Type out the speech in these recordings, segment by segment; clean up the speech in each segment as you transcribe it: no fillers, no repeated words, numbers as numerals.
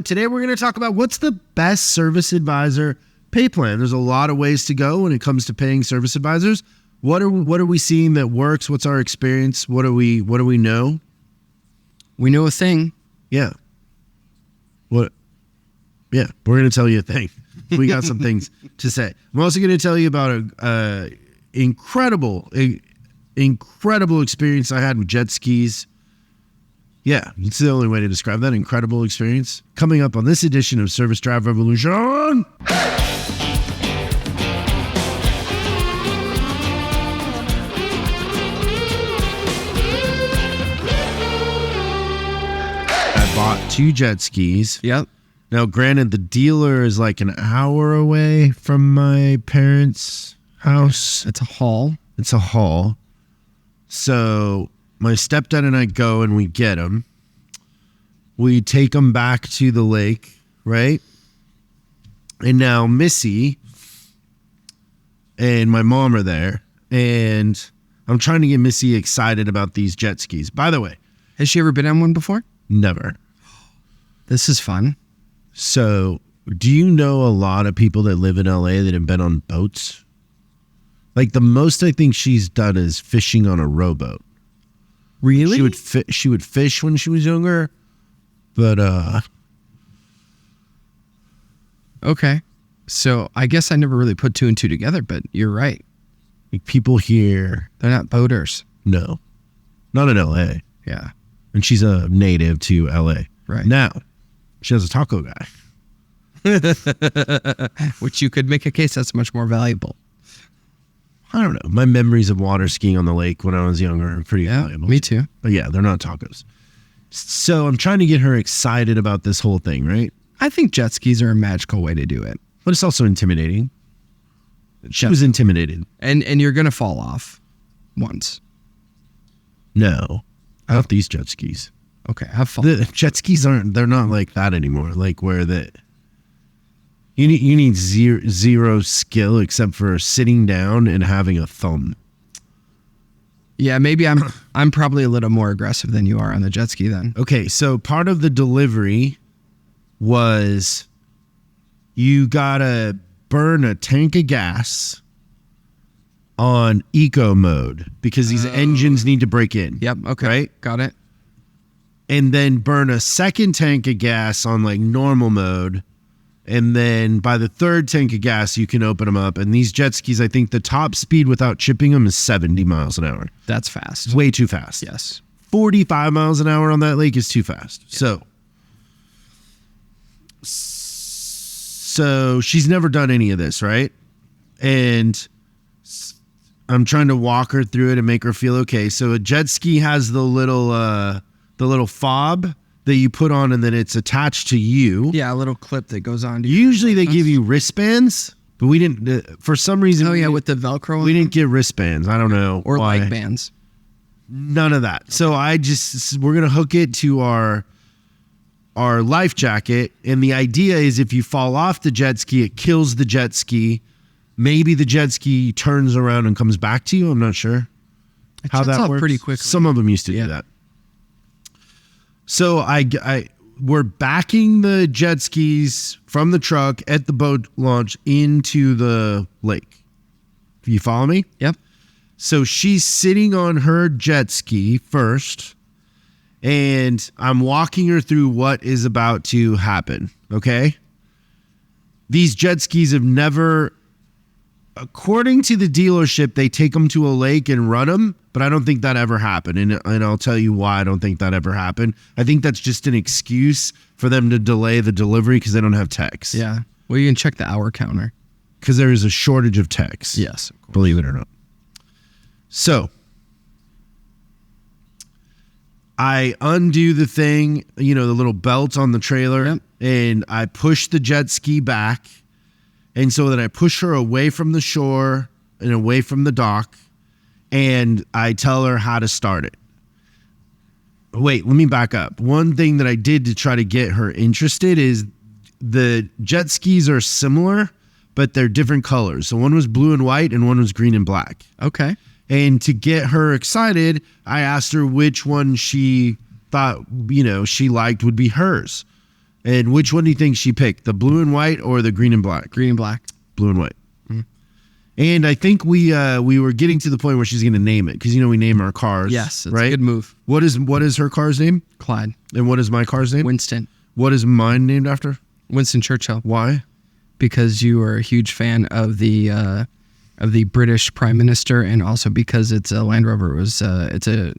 today we're going to talk about what's the best service advisor pay plan. There's a lot of ways to go when it comes to paying service advisors. What are we seeing that works? What's our experience? What do we know? We know a thing. Yeah. What? Yeah, we're going to tell you a thing. We got some things to say. I'm also going to tell you about a incredible experience I had with jet skis. Yeah, it's the only way to describe that. Incredible experience. Coming up on this edition of Service Drive Revolution. I bought 2 jet skis. Yep. Now, granted, the dealer is like an hour away from my parents' house. It's a haul. It's a haul. So my stepdad and I go and we get them. We take them back to the lake, right? And now Missy and my mom are there. And I'm trying to get Missy excited about these jet skis. By the way, Has she ever been on one before? never. This is fun. So do you know a lot of people that live in LA that have been on boats? Like the most I think she's done is fishing on a rowboat. Really? She would fish when she was younger, but Okay. So I guess I never really put 2 and 2 together, but you're right. like people here, They're not boaters. no, not in LA. Yeah. And she's a native to LA. Right. Now, she has a taco guy. Which you could make a case that's much more valuable. I don't know. My memories of water skiing on the lake when I was younger are pretty valuable. Me too. But yeah, they're not tacos. So I'm trying to get her excited about this whole thing, right? I think jet skis are a magical way to do it. But it's also intimidating. She was intimidated. And you're going to fall off once. No, not these jet skis. Okay, have fun. The jet skis they're not like that anymore. Like where you need zero skill except for sitting down and having a thumb. Yeah, maybe I'm probably a little more aggressive than you are on the jet ski then. Okay, so part of the delivery was you gotta burn a tank of gas on eco mode because these engines need to break in. Yep, okay. Right? Got it. And then burn a second tank of gas on like normal mode. And then by the third tank of gas, you can open them up. And these jet skis, I think the top speed without chipping them is 70 miles an hour. That's fast. Way too fast. Yes. 45 miles an hour on that lake is too fast. Yeah. So she's never done any of this, right? And I'm trying to walk her through it and make her feel okay. So a jet ski has the little fob that you put on and then it's attached to you. Yeah, a little clip that goes on to Usually they give you wristbands, but we didn't, for some reason. Oh yeah, with the Velcro. We didn't get wristbands. I don't know or why. leg bands. None of that. Okay. So we're going to hook it to our life jacket. And the idea is if you fall off the jet ski, it kills the jet ski. Maybe the jet ski turns around and comes back to you. I'm not sure how that works. Pretty quickly. Some of them used to do that. So we're backing the jet skis from the truck at the boat launch into the lake. You follow me? Yep. So she's sitting on her jet ski first, and I'm walking her through what is about to happen, okay? These jet skis have never, according to the dealership, they take them to a lake and run them, but I don't think that ever happened, and I'll tell you why I don't think that ever happened. I think that's just an excuse for them to delay the delivery because they don't have techs. Yeah. Well, you can check the hour counter. Because there is a shortage of techs. Yes, of course. Believe it or not. So I undo the thing, the little belt on the trailer, and I push the jet ski back. And so then I push her away from the shore and away from the dock, and I tell her how to start it. Wait, let me back up. One thing that I did to try to get her interested is the jet skis are similar, but they're different colors. So one was blue and white and one was green and black. Okay. And to get her excited, I asked her which one she thought, she liked would be hers. And which one do you think she picked? The blue and white or the green and black? Green and black. Blue and white. And I think we were getting to the point where she's going to name it because we name our cars. Yes, it's right? a good move. What is her car's name? Clyde. And what is my car's name? Winston. What is mine named after? Winston Churchill. Why? Because you are a huge fan of the British Prime Minister, and also because it's a Land Rover. It's a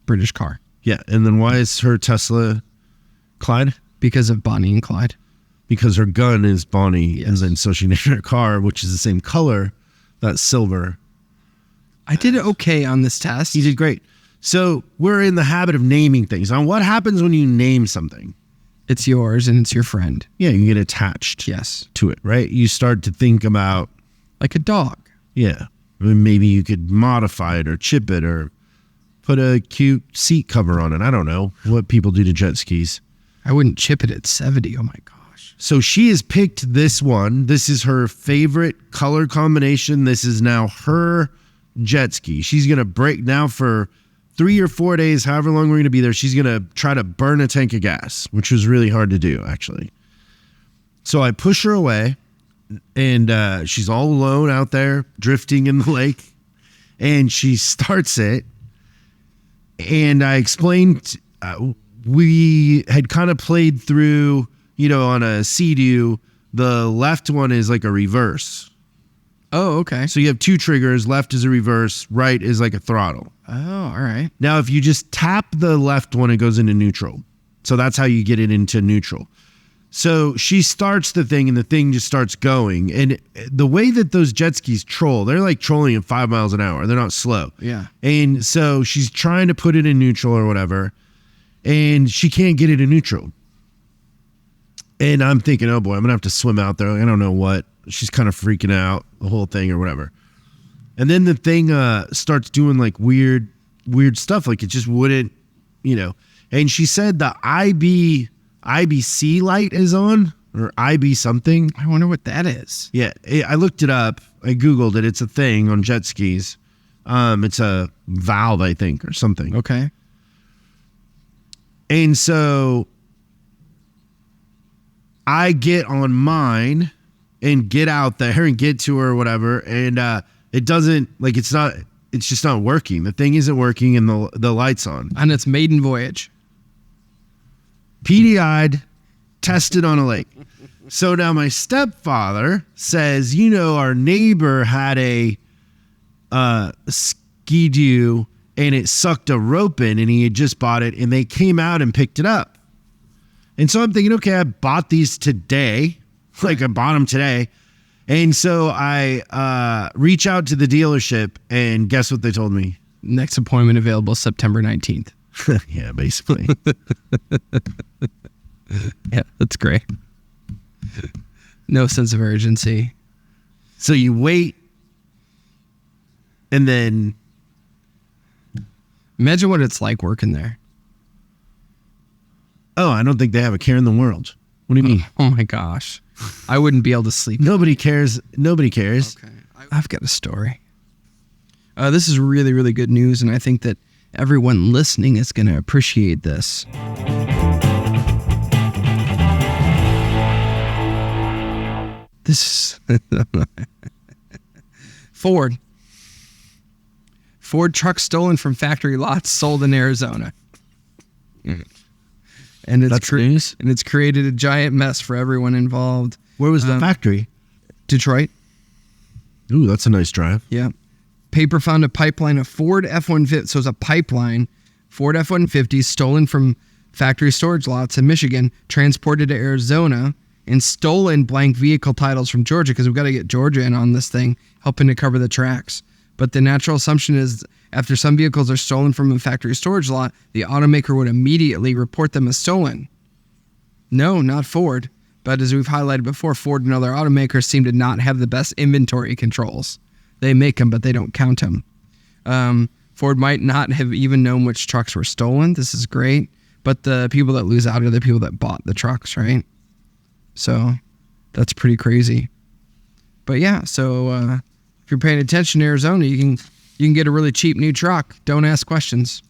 British car. Yeah, and then why is her Tesla Clyde? Because of Bonnie and Clyde. Because her gun is Bonnie, Yes. and then so she named her car, which is the same color, that's silver. I did okay on this test. You did great. So we're in the habit of naming things. Now, what happens when you name something? It's yours and it's your friend. Yeah, you get attached Yes. to it, right? You start to think about, Like a dog. yeah, I mean, maybe you could modify it or chip it or put a cute seat cover on it. I don't know what people do to jet skis. I wouldn't chip it at 70. Oh my gosh. So she has picked this one. This is her favorite color combination. This is now her jet ski. She's going to break now for 3 or 4 days, however long we're going to be there. She's going to try to burn a tank of gas, which was really hard to do, actually. So I push her away, and she's all alone out there drifting in the lake, and she starts it. And I explained, we had kind of played through, on a Sea-Doo, the left one is like a reverse. Oh, okay. So you have two triggers. Left is a reverse. Right is like a throttle. Oh, all right. Now, if you just tap the left one, it goes into neutral. So that's how you get it into neutral. So she starts the thing and the thing just starts going. And the way that those jet skis troll, they're like trolling at 5 miles an hour. They're not slow. Yeah. And so she's trying to put it in neutral or whatever. And she can't get it in neutral. And I'm thinking, oh boy, I'm going to have to swim out there. I don't know what. She's kind of freaking out, the whole thing or whatever. And then the thing starts doing like weird stuff. Like it just wouldn't, And she said the IBC light is on, or IB something. I wonder what that is. Yeah, I looked it up. I Googled it. It's a thing on jet skis. It's a valve, I think, or something. Okay. And so I get on mine and get out there and get to her or whatever. And it doesn't, like, it's just not working. The thing isn't working and the light's on. On its maiden voyage. PDI'd, tested on a lake. So now my stepfather says, our neighbor had a Ski-Doo and it sucked a rope in and he had just bought it and they came out and picked it up. And so I'm thinking, okay, I bought these today. Like I bought them today. And so I reach out to the dealership and guess what they told me? Next appointment available September 19th. Yeah, basically. Yeah, that's great. No sense of urgency. So you wait and then... Imagine what it's like working there. Oh, I don't think they have a care in the world. What do you mean? Oh my gosh. I wouldn't be able to sleep. Nobody cares. Nobody cares. Okay. I've got a story. This is really, really good news, and I think that everyone listening is going to appreciate this. This Ford truck stolen from factory lots, sold in Arizona. And That's news? And it's created a giant mess for everyone involved. Where was the factory? Detroit. Ooh, that's a nice drive. Yeah. Paper found a pipeline of Ford F-150. So it's a pipeline. Ford F-150 stolen from factory storage lots in Michigan, transported to Arizona, and stolen blank vehicle titles from Georgia, because we've got to get Georgia in on this thing, helping to cover the tracks. But the natural assumption is after some vehicles are stolen from a factory storage lot, the automaker would immediately report them as stolen. No, not Ford. But as we've highlighted before, Ford and other automakers seem to not have the best inventory controls. They make them, but they don't count them. Ford might not have even known which trucks were stolen. This is great. But the people that lose out are the people that bought the trucks, right? So that's pretty crazy. But yeah, so if you're paying attention in Arizona, you can get a really cheap new truck. Don't ask questions.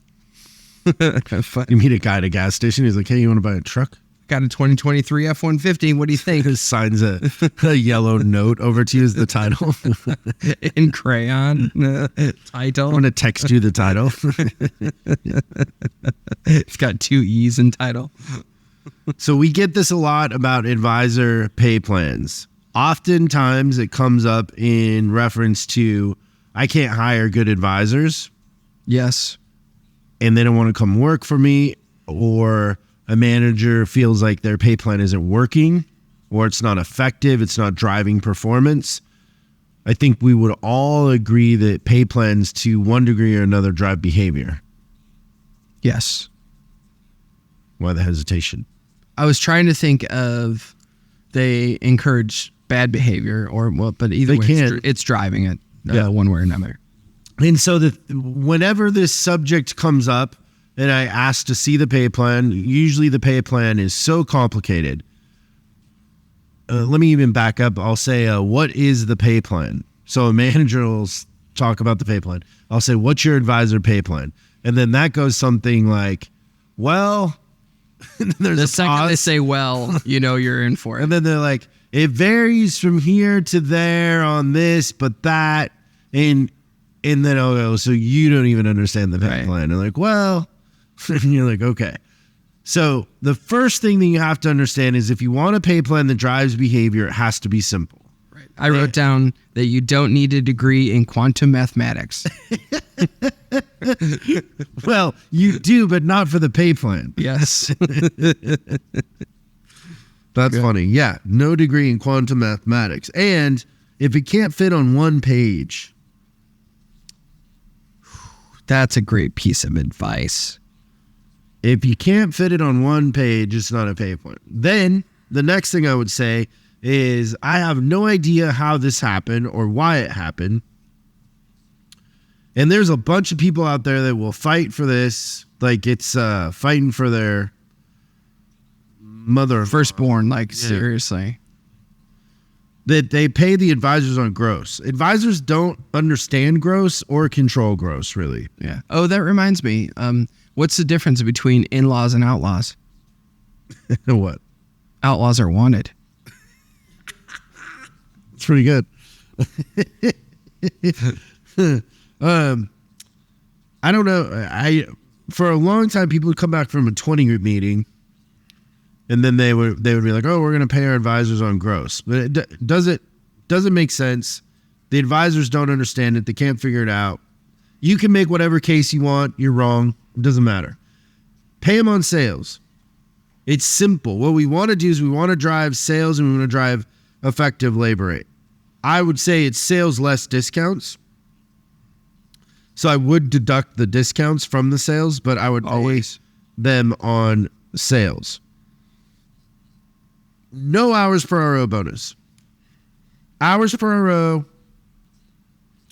You meet a guy at a gas station. He's like, hey, you want to buy a truck? Got a 2023 F-150. What do you think? Signs a yellow note over to you as the title. In crayon. Title. I'm going to text you the title. It's got 2 E's in title. So we get this a lot about advisor pay plans. Oftentimes it comes up in reference to, I can't hire good advisors. Yes. And they don't want to come work for me, or a manager feels like their pay plan isn't working, or it's not effective, it's not driving performance. I think we would all agree that pay plans to one degree or another drive behavior. Yes. Why the hesitation? I was trying to think of they encourage bad behavior, or well, but either way, it's driving it one way or another. And so whenever this subject comes up and I ask to see the pay plan, usually the pay plan is so complicated. Let me even back up. I'll say, what is the pay plan? So a manager will talk about the pay plan. I'll say, what's your advisor pay plan? And then that goes something like, well, there's the second they say, well, you know you're in for it. And then they're like, it varies from here to there on this, but that, and then I'll go, so you don't even understand the pay plan. And like, well, and you're like, okay. So the first thing that you have to understand is if you want a pay plan that drives behavior, it has to be simple. Right. I wrote down that you don't need a degree in quantum mathematics. Well, you do, but not for the pay plan. Yes. That's funny. Yeah. No degree in quantum mathematics. And if it can't fit on one page. That's a great piece of advice. If you can't fit it on one page, it's not a pay plan. Then the next thing I would say is I have no idea how this happened or why it happened. And there's a bunch of people out there that will fight for this. Like it's fighting for their mother. Firstborn, seriously. That they pay the advisors on gross. Advisors don't understand gross or control gross, really. Yeah. Oh, that reminds me. What's the difference between in-laws and outlaws? What? Outlaws are wanted. It's pretty good. I don't know. For a long time, people would come back from a 20 group meeting, and then they would be like, "Oh, we're going to pay our advisors on gross," but it doesn't make sense. The advisors don't understand it. They can't figure it out. You can make whatever case you want. You're wrong. It doesn't matter. Pay them on sales. It's simple. What we want to do is we want to drive sales and we want to drive effective labor rate. I would say it's sales less discounts. So I would deduct the discounts from the sales, but I would always them on sales. No hours per RO bonus. Hours per RO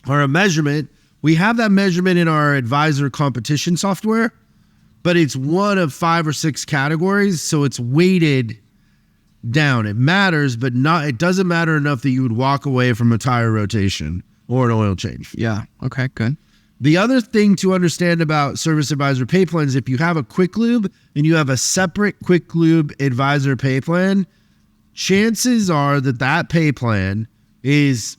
are a measurement. We have that measurement in our advisor competition software, but it's one of 5 or 6 categories, so it's weighted down. It matters, but it doesn't matter enough that you would walk away from a tire rotation or an oil change. Yeah. Okay, good. The other thing to understand about service advisor pay plans, if you have a quick lube and you have a separate quick lube advisor pay plan, chances are that pay plan is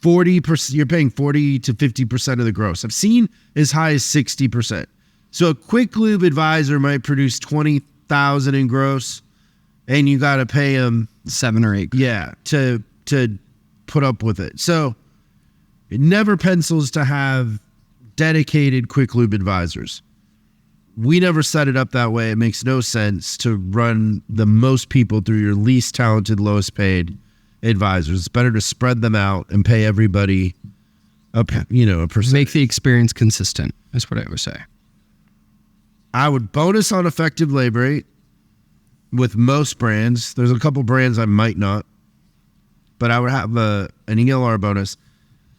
40%. You're paying 40 to 50% of the gross. I've seen as high as 60%. So a quick lube advisor might produce 20,000 in gross, and you got to pay them 7 or 8. Yeah, to put up with it. So it never pencils to have dedicated quick lube advisors. We never set it up that way. It makes no sense to run the most people through your least talented, lowest paid advisors. It's better to spread them out and pay everybody a percentage. Make the experience consistent. That's what I would say. I would bonus on effective labor rate with most brands. There's a couple brands I might not, but I would have an ELR bonus.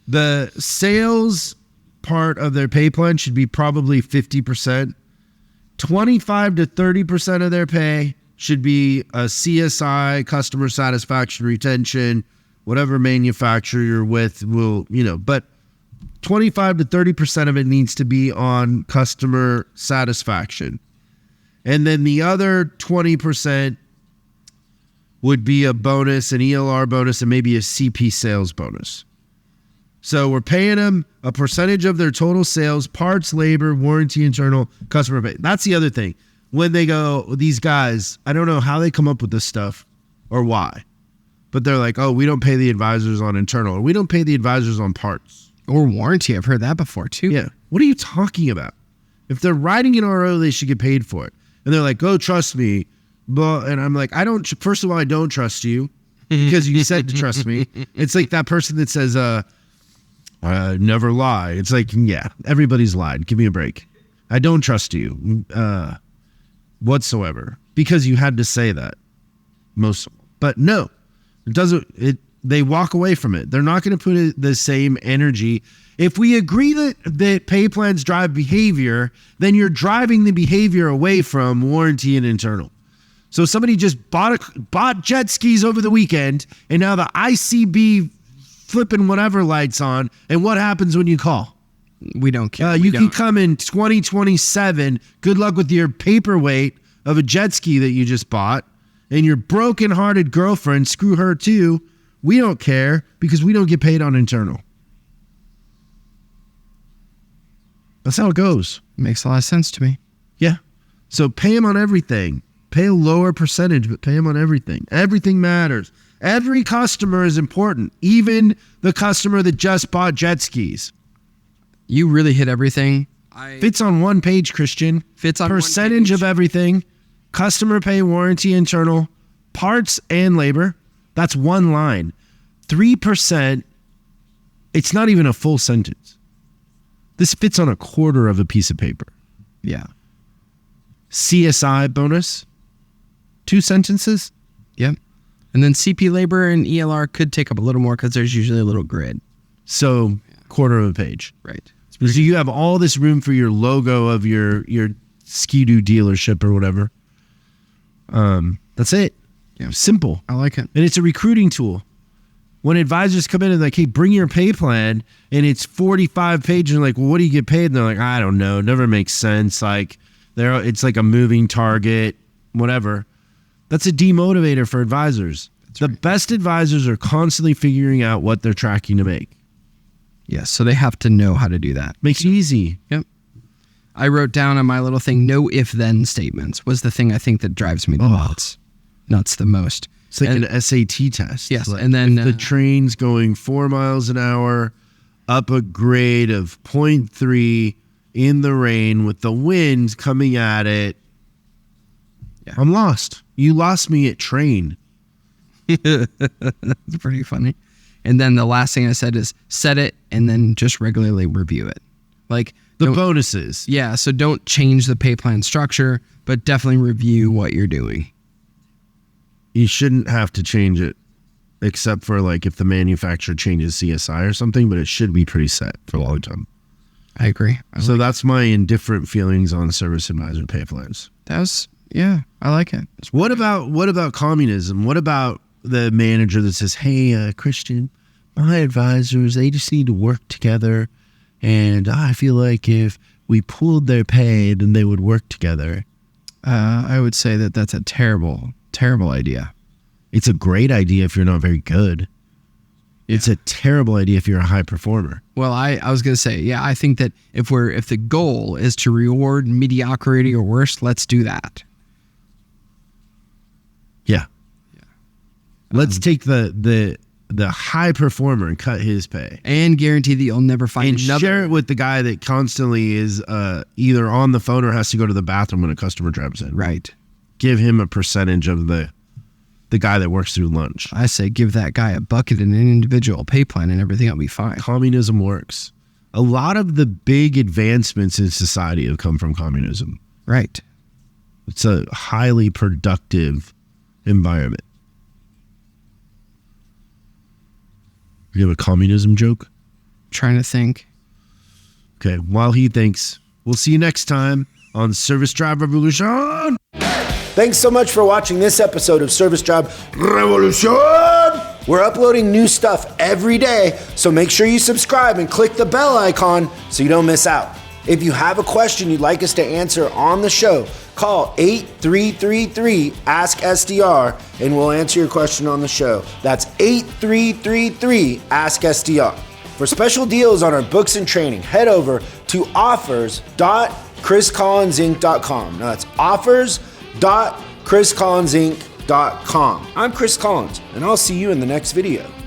The sales part of their pay plan should be probably 50%. 25 to 30% of their pay should be a CSI, customer satisfaction retention, whatever manufacturer you're with will, but 25 to 30% of it needs to be on customer satisfaction. And then the other 20% would be a bonus, an ELR bonus, and maybe a CP sales bonus. So we're paying them a percentage of their total sales, parts, labor, warranty, internal, customer pay. That's the other thing. When they go, these guys, I don't know how they come up with this stuff or why, but they're like, oh, we don't pay the advisors on internal, or we don't pay the advisors on parts. Or warranty. I've heard that before too. Yeah. What are you talking about? If they're writing an RO, they should get paid for it. And they're like, oh, trust me. And I'm like, first of all, I don't trust you because you said to trust me. It's like that person that says, never lie. It's like, yeah, everybody's lied. Give me a break. I don't trust you whatsoever because you had to say that. But no, it doesn't. They walk away from it. They're not going to put the same energy. If we agree that pay plans drive behavior, then you're driving the behavior away from warranty and internal. So somebody just bought jet skis over the weekend, and now the ICB flipping whatever lights on, and what happens when you call? We don't care. You can come in 2027. Good luck with your paperweight of a jet ski that you just bought, and your broken-hearted girlfriend, screw her too. We don't care because we don't get paid on internal. That's how it goes. Makes a lot of sense to me. Yeah. So pay them on everything. Pay a lower percentage, but pay them on everything. Everything matters. Every customer is important, even the customer that just bought jet skis. You really hit everything. Fits on one page, Christian. Fits on percentage one page. of everything. Customer pay, warranty, internal, parts, and labor. That's one line. 3%. It's not even a full sentence. This fits on a quarter of a piece of paper. Yeah. CSI bonus. 2 sentences. Yep. And then CP labor and ELR could take up a little more because there's usually a little grid. So quarter of a page. Right. So you have all this room for your logo of your Ski-Doo dealership or whatever. That's it. Yeah. Simple. I like it. And it's a recruiting tool. When advisors come in and like, hey, bring your pay plan, and it's 45 pages, and like, well, what do you get paid? And they're like, I don't know. It never makes sense. Like, it's like a moving target, whatever. That's a demotivator for advisors. The best advisors are constantly figuring out what they're tracking to make. Yes, so they have to know how to do that. Makes it easy. Yep. I wrote down on my little thing, no if-then statements was the thing I think that drives me nuts the most. It's like an SAT test. Yes, like and then if the train's going 4 miles an hour up a grade of 0.3 in the rain with the wind coming at it, I'm lost. You lost me at train. It's pretty funny. And then the last thing I said is set it and then just regularly review it. Like the bonuses. Yeah, so don't change the pay plan structure, but definitely review what you're doing. You shouldn't have to change it except for like if the manufacturer changes CSI or something, but it should be pretty set for a long time. I agree. So that's my indifferent feelings on service advisor pay plans. I like it. What about communism? What about the manager that says, hey, Christian, my advisors, they just need to work together. And I feel like if we pooled their pay, then they would work together. I would say that that's a terrible, terrible idea. It's a great idea if you're not very good. It's a terrible idea if you're a high performer. Well, I was going to say, I think that if the goal is to reward mediocrity or worse, let's do that. Yeah. Let's take the high performer and cut his pay. And guarantee that you'll never find another. And share it with the guy that constantly is either on the phone or has to go to the bathroom when a customer drives in. Right. Give him a percentage of the guy that works through lunch. I say give that guy a bucket and an individual pay plan and everything will be fine. Communism works. A lot of the big advancements in society have come from communism. Right. It's a highly productive environment. You have a communism joke? Trying to think. Okay, while he thinks, we'll see you next time on Service Drive Revolution. Thanks so much for watching this episode of Service Drive Revolution. We're uploading new stuff every day, so make sure you subscribe and click the bell icon so you don't miss out. If you have a question you'd like us to answer on the show, Call 8333-ASK-SDR and we'll answer your question on the show. That's 8333-ASK-SDR. For special deals on our books and training, head over to offers.chriscollinsinc.com. Now that's offers.chriscollinsinc.com. I'm Chris Collins, and I'll see you in the next video.